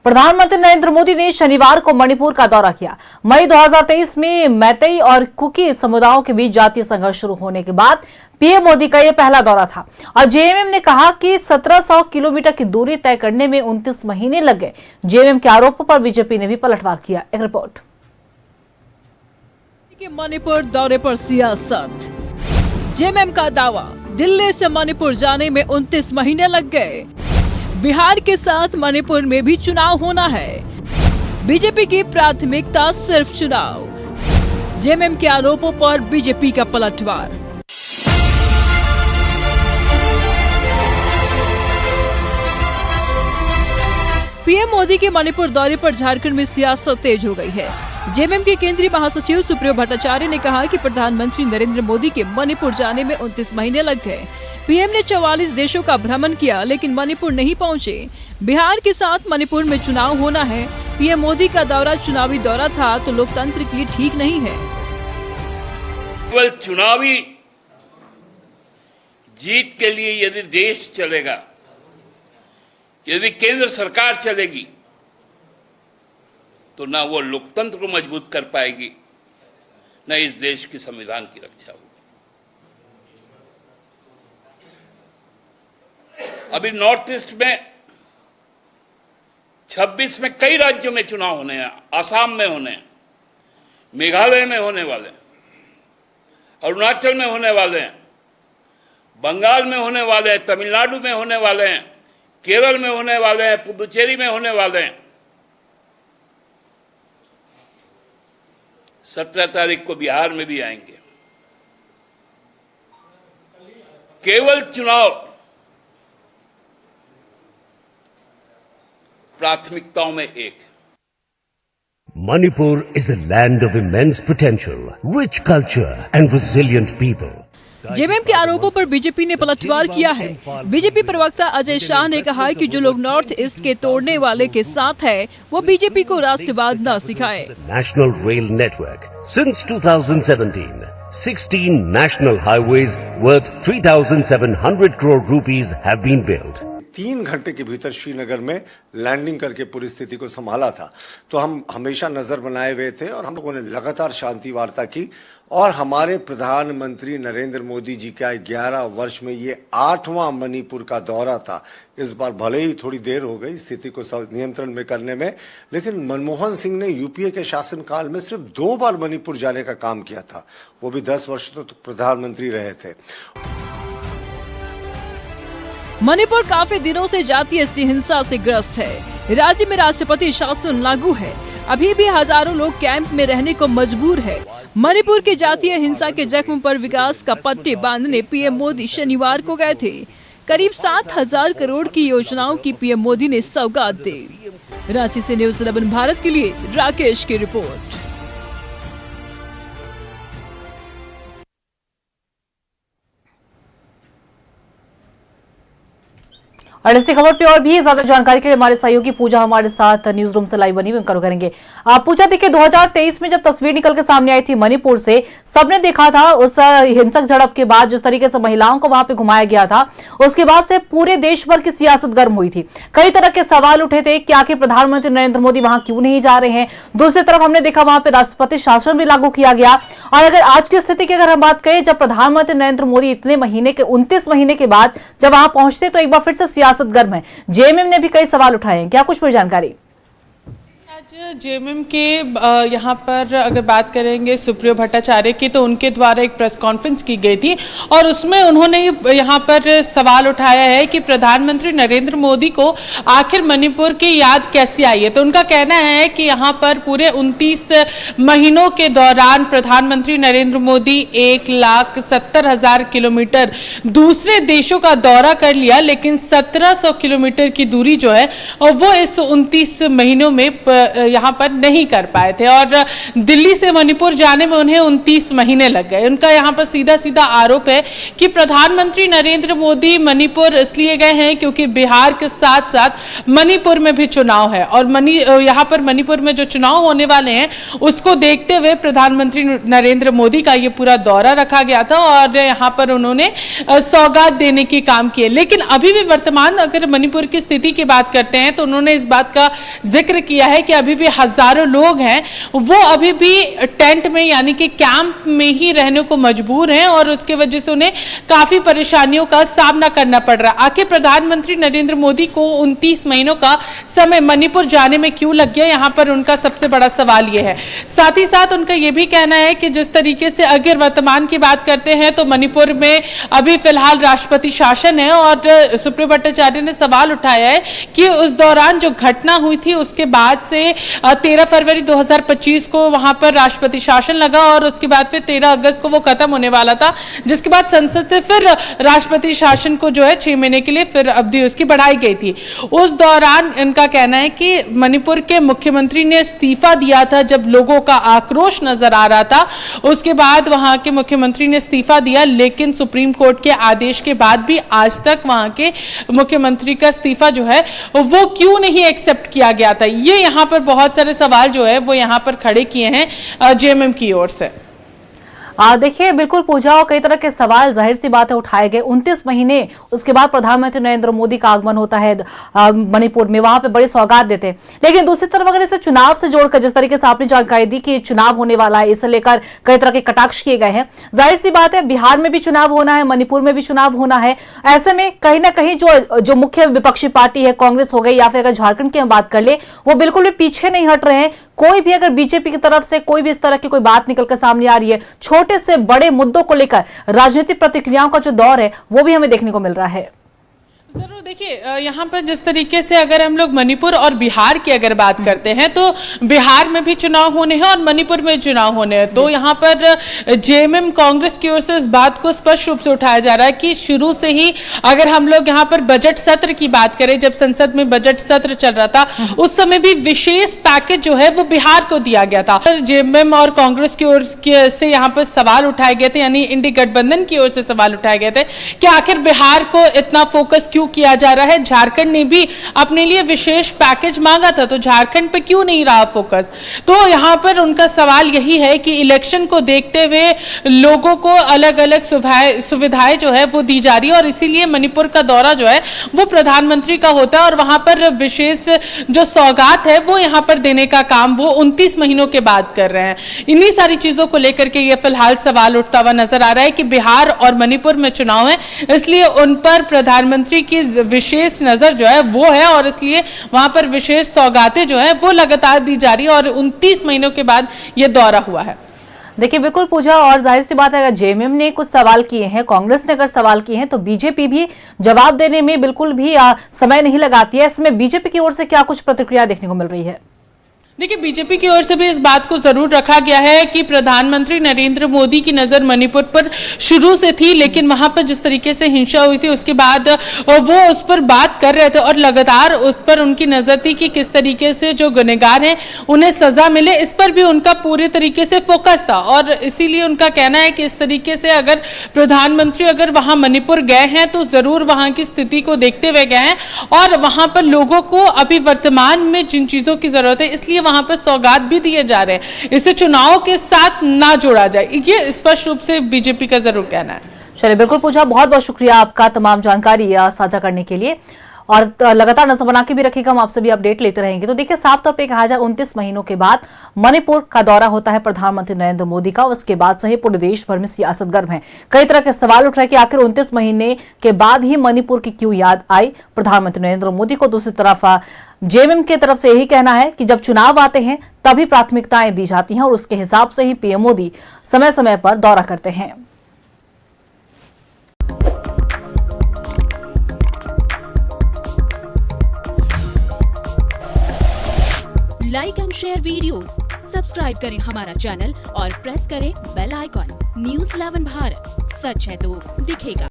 प्रधानमंत्री नरेंद्र मोदी ने शनिवार को मणिपुर का दौरा किया। मई 2023 में मैतेई और कुकी समुदायों के बीच जातीय संघर्ष शुरू होने के बाद पीएम मोदी का यह पहला दौरा था और जेएमएम ने कहा कि 1700 किलोमीटर की दूरी तय करने में 29 महीने लग गए। जेएमएम के आरोपों पर बीजेपी ने भी पलटवार किया। एक रिपोर्ट। मणिपुर दौरे पर सियासत। जेएमएम का दावा, दिल्ली से मणिपुर जाने में 29 महीने लग गए। बिहार के साथ मणिपुर में भी चुनाव होना है। बीजेपी की प्राथमिकता सिर्फ चुनाव। जेएमएम के आरोपों पर बीजेपी का पलटवार। पीएम मोदी के मणिपुर दौरे पर झारखंड में सियासत तेज हो गई है। जेएमएम के केंद्रीय महासचिव सुप्रियो भट्टाचार्य ने कहा कि प्रधानमंत्री नरेंद्र मोदी के मणिपुर जाने में 29 महीने लग गए। पीएम ने 44 देशों का भ्रमण किया लेकिन मणिपुर नहीं पहुंचे। बिहार के साथ मणिपुर में चुनाव होना है। पीएम मोदी का दौरा चुनावी दौरा था तो लोकतंत्र के लिए ठीक नहीं है। केवल चुनावी जीत के लिए यदि देश चलेगा, यदि केंद्र सरकार चलेगी, तो ना वो लोकतंत्र को मजबूत कर पाएगी, न इस देश की संविधान की रक्षा होगी। अभी नॉर्थ ईस्ट में 26 में कई राज्यों में चुनाव होने हैं। आसाम में होने हैं, मेघालय में होने वाले हैं, अरुणाचल में होने वाले हैं, बंगाल में होने वाले हैं, तमिलनाडु में होने वाले हैं, केरल में होने वाले हैं, पुदुचेरी में होने वाले हैं। 17 तारीख को बिहार में भी आएंगे। केवल चुनाव प्राथमिकताओं में एक। Manipur is a land of immense potential, rich culture and resilient people. JMM के आरोपों पर बीजेपी ने पलटवार किया है। बीजेपी प्रवक्ता अजय शाह ने कहा है कि जो लोग नॉर्थ ईस्ट के तोड़ने वाले के साथ है, वो बीजेपी को राष्ट्रवाद न सिखाए। National Rail Network. Since 2017, 16 national highways worth 3,700 crore rupees have been built. 3 घंटे के भीतर श्रीनगर में लैंडिंग करके पूरी स्थिति को संभाला था। तो हम हमेशा नजर बनाए हुए थे और हम लोगों ने लगातार शांति वार्ता की और हमारे प्रधानमंत्री नरेंद्र मोदी जी का 11 वर्ष में ये 8वां मणिपुर का दौरा था। इस बार भले ही थोड़ी देर हो गई स्थिति को नियंत्रण में करने में, लेकिन मनमोहन सिंह ने यूपीए के शासनकाल में सिर्फ 2 बार मणिपुर जाने का काम किया था। वो भी 10 वर्ष तो प्रधानमंत्री रहे थे। मणिपुर काफी दिनों से जातीय हिंसा से ग्रस्त है। राज्य में राष्ट्रपति शासन लागू है। अभी भी हजारों लोग कैंप में रहने को मजबूर है। मणिपुर की जातीय हिंसा के जख्म पर विकास का पट्टी बांधने पीएम मोदी शनिवार को गए थे। करीब 7,000 करोड़ की योजनाओं की पीएम मोदी ने सौगात दी। रांची से न्यूज़ 11 भारत के लिए राकेश की रिपोर्ट। और इसी खबर पे और भी ज्यादा जानकारी के लिए हमारे सहयोगी पूजा हमारे साथ न्यूज रूम से लाइव बनी हुई करेंगे। पूजा, देखिए 2023 में जब तस्वीर निकल के सामने आई थी मणिपुर से, सबने देखा था उस हिंसक झड़प के बाद जिस तरीके से महिलाओं को वहां पे घुमाया गया था, उसके बाद से पूरे देश भर की सियासत गर्म हुई थी। कई तरह के सवाल उठे थे कि आखिर प्रधानमंत्री नरेंद्र मोदी वहां क्यों नहीं जा रहे हैं। दूसरी तरफ हमने देखा वहां पे राष्ट्रपति शासन भी लागू किया गया। और अगर आज की स्थिति की अगर हम बात करें, जब प्रधानमंत्री नरेंद्र मोदी इतने महीने के 29 महीने के बाद जब वहां पहुंचते तो एक बार फिर से सियासत गर्म है। जेएमएम ने भी कई सवाल उठाए हैं, क्या कुछ पर जानकारी? आज जेएमएम के यहाँ पर अगर बात करेंगे सुप्रियो भट्टाचार्य की, तो उनके द्वारा एक प्रेस कॉन्फ्रेंस की गई थी और उसमें उन्होंने यहाँ पर सवाल उठाया है कि प्रधानमंत्री नरेंद्र मोदी को आखिर मणिपुर की याद कैसी आई है। तो उनका कहना है कि यहाँ पर पूरे 29 महीनों के दौरान प्रधानमंत्री नरेंद्र मोदी 1,70,000 किलोमीटर दूसरे देशों का दौरा कर लिया, लेकिन 1700 किलोमीटर की दूरी जो है वो इस 29 महीनों में यहाँ पर नहीं कर पाए थे और दिल्ली से मणिपुर जाने में उन्हें 29 महीने लग गए। उनका यहाँ पर सीधा सीधा आरोप है कि प्रधानमंत्री नरेंद्र मोदी मणिपुर इसलिए गए हैं क्योंकि बिहार के साथ साथ मणिपुर में भी चुनाव है और यहाँ पर मणिपुर में जो चुनाव होने वाले हैं उसको देखते हुए प्रधानमंत्री नरेंद्र मोदी का ये पूरा दौरा रखा गया था और यहाँ पर उन्होंने सौगात देने के काम किए। लेकिन अभी भी वर्तमान अगर मणिपुर की स्थिति की बात करते हैं तो उन्होंने इस बात का जिक्र किया है कि अभी भी हजारों लोग हैं वो अभी भी टेंट में यानी कि कैंप में ही रहने को मजबूर हैं और उसके वजह से उन्हें काफी परेशानियों का सामना करना पड़ रहा है। आखिर प्रधानमंत्री नरेंद्र मोदी को 29 महीनों का समय मणिपुर जाने में क्यों लग गया, यहाँ पर उनका सबसे बड़ा सवाल ये है। साथ ही साथ उनका ये भी कहना है कि जिस तरीके से अगर वर्तमान की बात करते हैं तो मणिपुर में अभी फिलहाल राष्ट्रपति शासन है और सुप्रियो भट्टाचार्य ने सवाल उठाया है कि उस दौरान जो घटना हुई थी उसके बाद से 13 फरवरी 2025 को वहां पर राष्ट्रपति शासन लगा और उसके बाद फिर 13 अगस्त को वो खत्म होने वाला था, जिसके बाद संसद से फिर राष्ट्रपति शासन को जो है 6 महीने के लिए फिर अवधि उसकी बढ़ाई गई थी। उस दौरान इनका कहना है कि मणिपुर के मुख्यमंत्री ने इस्तीफा दिया था जब लोगों का आक्रोश नजर आ रहा था। उसके बाद वहां के मुख्यमंत्री ने इस्तीफा दिया, लेकिन सुप्रीम कोर्ट के आदेश के बाद भी आज तक वहां के मुख्यमंत्री का इस्तीफा जो है वो क्यों नहीं एक्सेप्ट किया गया था। ये यहाँ पर बहुत सारे सवाल जो है वो यहाँ पर खड़े किए हैं जेएमएम की ओर से। देखिए बिल्कुल पूजा, और कई तरह के सवाल जाहिर सी बात है उठाए गए। 29 महीने उसके बाद प्रधानमंत्री नरेंद्र मोदी का आगमन होता है मणिपुर में, वहां पे बड़ी सौगात देते हैं। लेकिन दूसरी तरफ अगर इसे चुनाव से जोड़कर जिस तरीके से आपने जानकारी दी कि चुनाव होने वाला है, इसे लेकर कई तरह के कटाक्ष किए गए हैं। जाहिर सी बात है बिहार में भी चुनाव होना है, मणिपुर में भी चुनाव होना है। ऐसे में कहीं ना कहीं जो मुख्य विपक्षी पार्टी है, कांग्रेस हो गई या फिर अगर झारखंड की हम बात कर ले, वो बिल्कुल भी पीछे नहीं हट रहे हैं। कोई भी अगर बीजेपी की तरफ से कोई भी इस तरह की कोई बात निकलकर सामने आ रही है, छोटे से बड़े मुद्दों को लेकर राजनीतिक प्रतिक्रियाओं का जो दौर है वो भी हमें देखने को मिल रहा है। जरूर देखिए, यहाँ पर जिस तरीके से अगर हम लोग मणिपुर और बिहार की अगर बात करते हैं तो बिहार में भी चुनाव होने हैं और मणिपुर में चुनाव होने हैं। तो यहाँ पर जेएमएम कांग्रेस की ओर से इस बात को स्पष्ट रूप से उठाया जा रहा है कि शुरू से ही अगर हम लोग यहाँ पर बजट सत्र की बात करें, जब संसद में बजट सत्र चल रहा था उस समय भी विशेष पैकेज जो है वो बिहार को दिया गया था। जेएमएम और कांग्रेस की ओर से यहाँ पर सवाल उठाए गए थे, यानी इंडी गठबंधन की ओर से सवाल उठाए गए थे कि आखिर बिहार को इतना फोकस क्यों किया जा रहा है। झारखंड ने भी अपने लिए विशेष पैकेज मांगा था, तो झारखंड पे क्यों नहीं रहा फोकस। तो यहाँ पर उनका सवाल यही है कि इलेक्शन को देखते हुए लोगों को अलग अलग सुविधाएं जो है वो दी जा रही है और इसीलिए मणिपुर का दौरा जो है वो प्रधानमंत्री का होता है और वहां पर विशेष जो सौगात है वो यहाँ पर देने का काम वो 29 महीनों के बाद कर रहे हैं। इन्हीं सारी चीजों को लेकर के ये फिलहाल सवाल उठता हुआ नजर आ रहा है कि बिहार और मणिपुर में चुनाव है, इसलिए उन पर प्रधानमंत्री की विशेष नजर जो है वो है और इसलिए वहां पर विशेष सौगातें जो है वो लगातार दी जा रही है और 29 महीनों के बाद ये दौरा हुआ है। देखिए बिल्कुल पूजा, और जाहिर सी बात है अगर जेएमएम ने कुछ सवाल किए हैं, कांग्रेस ने अगर सवाल किए हैं तो बीजेपी भी जवाब देने में बिल्कुल भी समय नहीं लगाती है। इसमें बीजेपी की ओर से क्या कुछ प्रतिक्रिया देखने को मिल रही है? देखिए, बीजेपी की ओर से भी इस बात को जरूर रखा गया है कि प्रधानमंत्री नरेंद्र मोदी की नजर मणिपुर पर शुरू से थी, लेकिन वहां पर जिस तरीके से हिंसा हुई थी उसके बाद वो उस पर बात कर रहे थे और लगातार उस पर उनकी नजर थी कि किस तरीके से जो गुनहगार हैं उन्हें सजा मिले। इस पर भी उनका पूरे तरीके से फोकस था और इसीलिए उनका कहना है कि इस तरीके से अगर प्रधानमंत्री अगर वहां मणिपुर गए हैं तो जरूर वहां की स्थिति को देखते हुए गए हैं और वहां पर लोगों को अभी वर्तमान में जिन चीजों की जरूरत है इसलिए वहां पर सौगात भी दिए जा रहे हैं, इसे चुनाव के साथ ना जोड़ा जाए, ये स्पष्ट रूप से बीजेपी का जरूर कहना है। चलिए बिल्कुल पूजा, बहुत बहुत शुक्रिया आपका तमाम जानकारी साझा करने के लिए और लगातार नजर बना के भी रखिएगा, हम आपसे भी अपडेट लेते रहेंगे। तो देखिए साफ तौर पे कहा जाए 29 महीनों के बाद मणिपुर का दौरा होता है प्रधानमंत्री नरेंद्र मोदी का। उसके बाद से ही पूरे देश भर में सियासत गर्म है। कई तरह के सवाल उठ रहे हैं कि आखिर 29 महीने के बाद ही मणिपुर की क्यों याद आई प्रधानमंत्री नरेंद्र मोदी को। दूसरी तरफ जेएमएम की तरफ से यही कहना है कि जब चुनाव आते हैं तभी प्राथमिकताएं दी जाती हैं और उसके हिसाब से ही पीएम मोदी समय समय पर दौरा करते हैं। Like and share videos, subscribe करें हमारा चैनल और प्रेस करें बेल आइकॉन। न्यूज़ 11 भारत, सच है तो दिखेगा।